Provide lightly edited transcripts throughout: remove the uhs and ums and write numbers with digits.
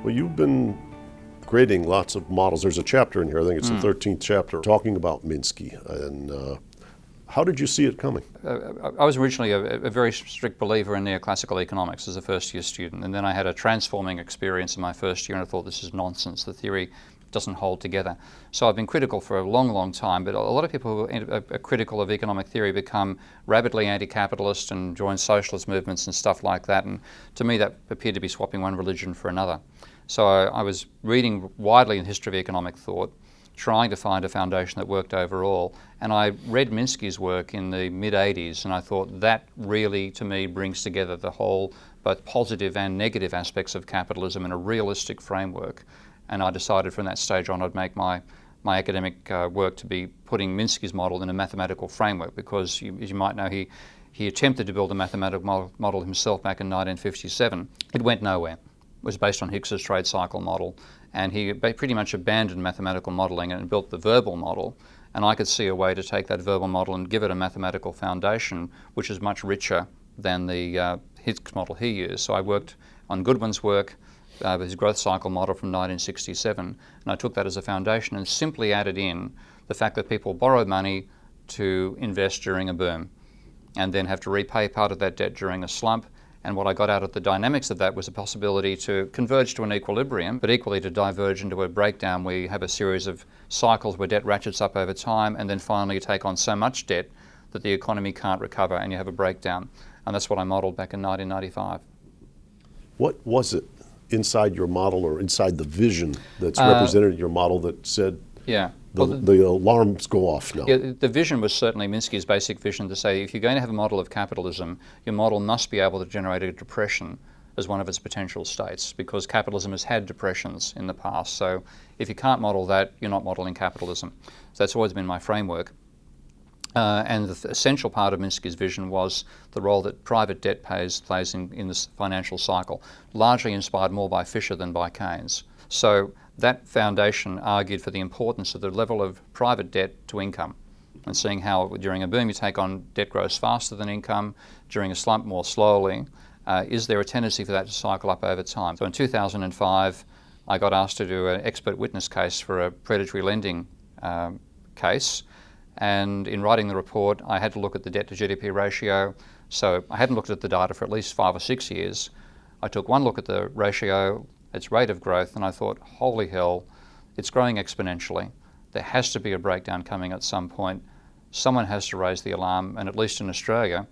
Well, you've been creating lots of models. There's a chapter in here, I think it's the 13th chapter, talking about Minsky. And how did you see it coming? I was originally a very strict believer in neoclassical economics as a first-year student, and then I had a transforming experience in my first year, and I thought, this is nonsense. The theory doesn't hold together. So I've been critical for a long, long time, but a lot of people who are critical of economic theory become rabidly anti-capitalist and join socialist movements and stuff like that, and to me that appeared to be swapping one religion for another. So I was reading widely in the history of economic thought, trying to find a foundation that worked overall, and I read Minsky's work in the mid-80s, and I thought that really, to me, brings together the whole, both positive and negative aspects of capitalism in a realistic framework. And I decided from that stage on I'd make my academic work to be putting Minsky's model in a mathematical framework, because as you might know, he attempted to build a mathematical model himself back in 1957. It went nowhere. It was based on Hicks's trade cycle model, and he pretty much abandoned mathematical modeling and built the verbal model. And I could see a way to take that verbal model and give it a mathematical foundation, which is much richer than the Hicks model he used. So I worked on Goodwin's work, his growth cycle model from 1967, and I took that as a foundation and simply added in the fact that people borrow money to invest during a boom and then have to repay part of that debt during a slump. And what I got out of the dynamics of that was a possibility to converge to an equilibrium, but equally to diverge into a breakdown where you have a series of cycles where debt ratchets up over time, and then finally you take on so much debt that the economy can't recover and you have a breakdown. And that's what I modeled back in 1995. What was it inside your model or inside the vision that's represented in your model that said the alarms go off now? Yeah, the vision was certainly Minsky's basic vision to say, if you're going to have a model of capitalism, your model must be able to generate a depression as one of its potential states, because capitalism has had depressions in the past. So if you can't model that, you're not modeling capitalism. So that's always been my framework. And the essential part of Minsky's vision was the role that private debt plays in this financial cycle, largely inspired more by Fisher than by Keynes. So that foundation argued for the importance of the level of private debt to income, and seeing how during a boom you take on debt grows faster than income, during a slump more slowly. Is there a tendency for that to cycle up over time? So in 2005, I got asked to do an expert witness case for a predatory lending case. And in writing the report, I had to look at the debt to GDP ratio. So I hadn't looked at the data for at least 5 or 6 years. I took one look at the ratio, its rate of growth, and I thought, holy hell, it's growing exponentially. There has to be a breakdown coming at some point. Someone has to raise the alarm, and at least in Australia,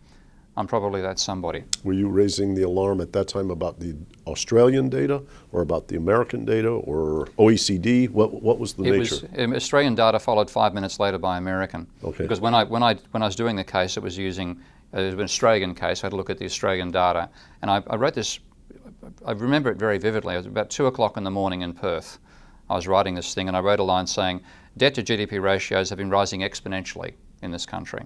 I'm probably that somebody. Were you raising the alarm at that time about the Australian data, or about the American data, or OECD? What was the nature? Australian data followed 5 minutes later by American. Okay. Because when I was doing the case, it was using an Australian case. I had to look at the Australian data, and I wrote this. I remember it very vividly. It was about 2 o'clock in the morning in Perth. I was writing this thing, and I wrote a line saying, debt to GDP ratios have been rising exponentially in this country.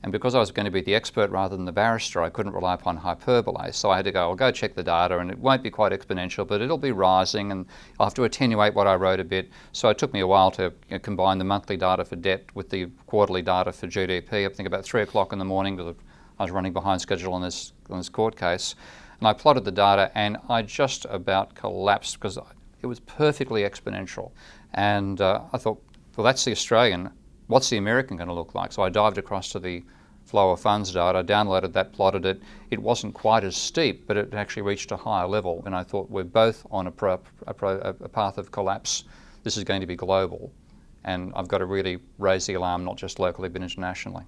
And because I was going to be the expert rather than the barrister, I couldn't rely upon hyperbole. So I had to go, I'll go check the data, and it won't be quite exponential, but it'll be rising, and I'll have to attenuate what I wrote a bit. So it took me a while to combine the monthly data for debt with the quarterly data for GDP. I think about 3 o'clock in the morning, because I was running behind schedule on this court case. And I plotted the data, and I just about collapsed because it was perfectly exponential. And I thought, well, that's the Australian. What's the American going to look like? So I dived across to the flow of funds data, downloaded that, plotted it. It wasn't quite as steep, but it actually reached a higher level. And I thought, we're both on a path of collapse. This is going to be global. And I've got to really raise the alarm, not just locally, but internationally.